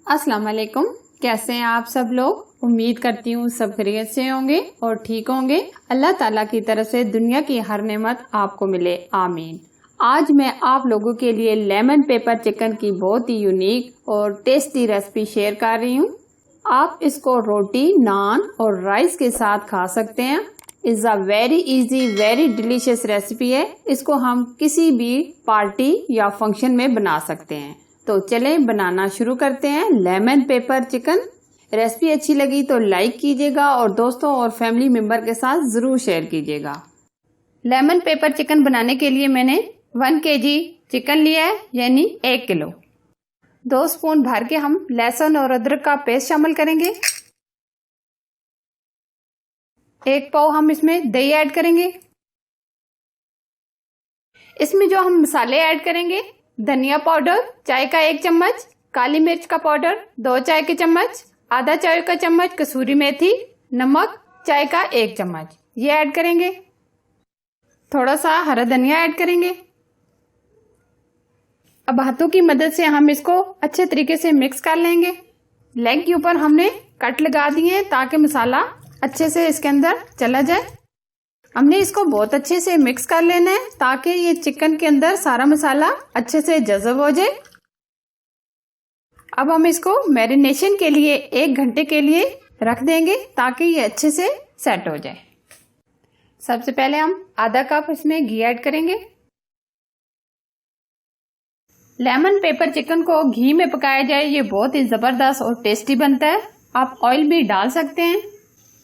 अस्सलाम वालेकुम। कैसे हैं आप सब लोग। उम्मीद करती हूँ सब खैरियत से होंगे और ठीक होंगे। अल्लाह ताला की तरफ से दुनिया की हर नेमत आपको मिले, आमीन। आज मैं आप लोगों के लिए लेमन पेपर चिकन की बहुत ही यूनिक और टेस्टी रेसिपी शेयर कर रही हूँ। आप इसको रोटी, नान और राइस के साथ खा सकते हैं। Is a very easy very delicious recipe है। इसको हम किसी भी पार्टी या फंक्शन में बना सकते हैं। तो चलें बनाना शुरू करते हैं लेमन पेपर चिकन। रेसिपी अच्छी लगी तो लाइक कीजिएगा और दोस्तों और फैमिली मेंबर के साथ जरूर शेयर कीजिएगा। लेमन पेपर चिकन बनाने के लिए मैंने 1 kg चिकन लिया है, यानी 1 किलो। 2 स्पून भर के हम लहसुन और अदरक का पेस्ट शामिल करेंगे। 1 पाव हम इसमें दही ऐड करेंगे। इसमें जो हम मसाले ऐड करेंगे, धनिया पाउडर चाय का 1 चम्मच, काली मिर्च का पाउडर 2 चाय के चम्मच, आधा चाय का चम्मच कसूरी मेथी, नमक चाय का 1 चम्मच ये ऐड करेंगे। थोड़ा सा हरा धनिया ऐड करेंगे। अब हाथों की मदद से हम इसको अच्छे तरीके से मिक्स कर लेंगे। लेग के ऊपर हमने कट लगा दिए हैं ताकि मसाला अच्छे से इसके अंदर चला जाए। हमने इसको बहुत अच्छे से मिक्स कर लेना है ताकि ये चिकन के अंदर सारा मसाला अच्छे से जज़ब हो जाए। अब हम इसको मैरिनेशन के लिए 1 घंटे के लिए रख देंगे ताकि ये अच्छे से सेट हो जाए। सबसे पहले हम आधा कप इसमें घी ऐड करेंगे। लेमन पेपर चिकन को घी में पकाया जाए, ये बहुत ही जबरदस्त और टेस्टी बनता है। आप ऑयल भी डाल सकते हैं।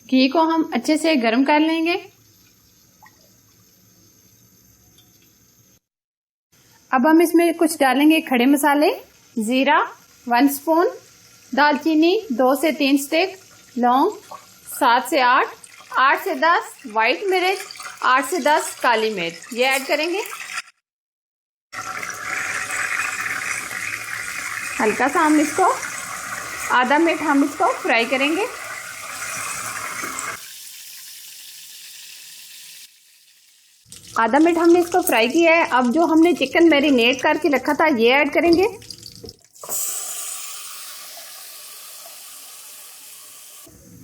घी को हम अच्छे से गर्म कर लेंगे। अब हम इसमें कुछ डालेंगे खड़े मसाले। जीरा 1 स्पून, दालचीनी 2 से 3 स्टिक, लौंग 7 से 8 से 10 व्हाइट मिर्च, 8 से 10 काली मिर्च ये ऐड करेंगे। हल्का सा हम इसको आधा मिनट हम इसको फ्राई करेंगे। आधा मिनट हमने इसको फ्राई किया है। अब जो हमने चिकन मैरिनेट करके रखा था ये ऐड करेंगे।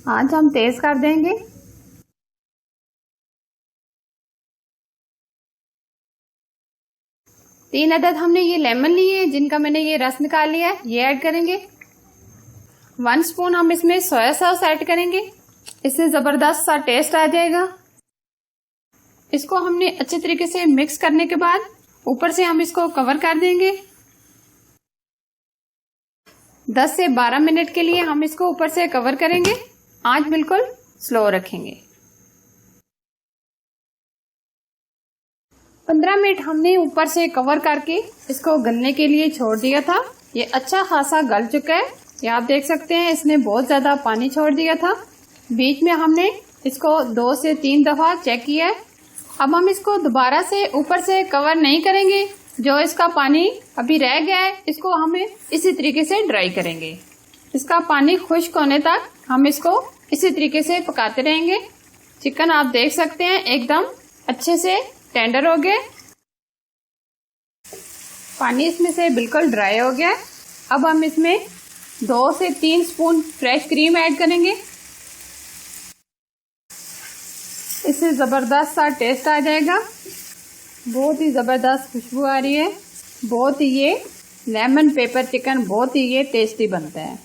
आंच हम तेज कर देंगे। तीन अदद हमने ये लेमन लिए हैं जिनका मैंने ये रस निकाल लिया है, ये ऐड करेंगे। 1 स्पून हम इसमें सोया सॉस ऐड करेंगे। इससे जबरदस्त सा टेस्ट आ जाएगा। इसको हमने अच्छे तरीके से मिक्स करने के बाद ऊपर से हम इसको कवर कर देंगे। 10 से 12 मिनट के लिए हम इसको ऊपर से कवर करेंगे। आंच बिल्कुल स्लो रखेंगे। 15 मिनट हमने ऊपर से कवर करके इसको गलने के लिए छोड़ दिया था। ये अच्छा खासा गल चुका है। ये आप देख सकते हैं, इसने बहुत ज्यादा पानी छोड़ दिया था। बीच में हमने इसको 2 से 3 दफा चेक किया है। अब हम इसको दोबारा से ऊपर से कवर नहीं करेंगे। जो इसका पानी अभी रह गया है इसको हमें इसी तरीके से ड्राई करेंगे। इसका पानी खुश्क होने तक हम इसको इसी तरीके से पकाते रहेंगे। चिकन आप देख सकते हैं एकदम अच्छे से टेंडर हो गया। पानी इसमें से बिल्कुल ड्राई हो गया। अब हम इसमें 2 से 3 स्पून फ्रेश क्रीम ऐड करेंगे। इससे जबरदस्त सा टेस्ट आ जाएगा। बहुत ही जबरदस्त खुशबू आ रही है। बहुत ही ये लेमन पेपर चिकन बहुत ही ये टेस्टी बनता है।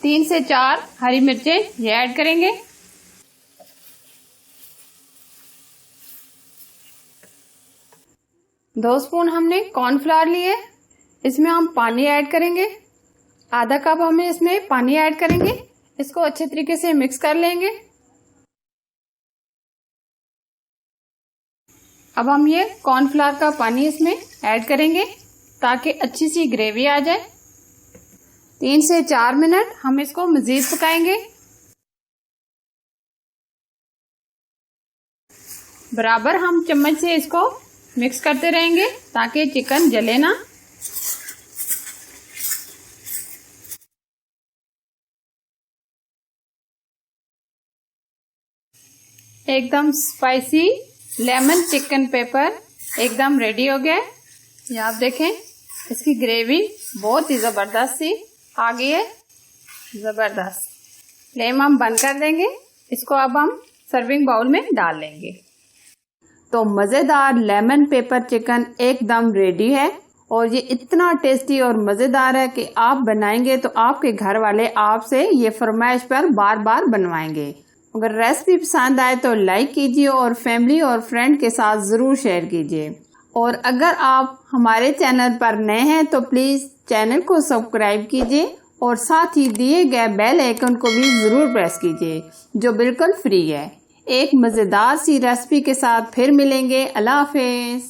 3 से 4 हरी मिर्चें ये ऐड करेंगे। दो स्पून हमने कॉर्नफ्लावर लिए, इसमें हम पानी ऐड करेंगे। आधा कप हमें इसमें पानी ऐड करेंगे। इसको अच्छे तरीके से मिक्स कर लेंगे। अब हम ये कॉर्नफ्लावर का पानी इसमें ऐड करेंगे ताकि अच्छी सी ग्रेवी आ जाए। 3 से 4 मिनट हम इसको मजीद पकाएंगे। बराबर हम चम्मच से इसको मिक्स करते रहेंगे ताकि चिकन जले ना। एकदम स्पाइसी लेमन चिकन पेपर एकदम रेडी हो गया है। ये आप देखें इसकी ग्रेवी बहुत ही ज़बरदस्त सी आ गई है, ज़बरदस्त। फ्लेम हम बंद कर देंगे। इसको अब हम सर्विंग बाउल में डाल लेंगे। तो मज़ेदार लेमन पेपर चिकन एकदम रेडी है और ये इतना टेस्टी और मज़ेदार है कि आप बनाएंगे तो आपके घर वाले आपसे ये फरमाइश पर बार बार बनवाएंगे। अगर रेसिपी पसंद आए तो लाइक कीजिए और फैमिली और फ्रेंड के साथ ज़रूर शेयर कीजिए। और अगर आप हमारे चैनल पर नए हैं तो प्लीज़ चैनल को सब्सक्राइब कीजिए और साथ ही दिए गए बेल आइकन को भी ज़रूर प्रेस कीजिए जो बिल्कुल फ्री है। एक मज़ेदार सी रेसिपी के साथ फिर मिलेंगे। अल्लाह हाफ़िज़।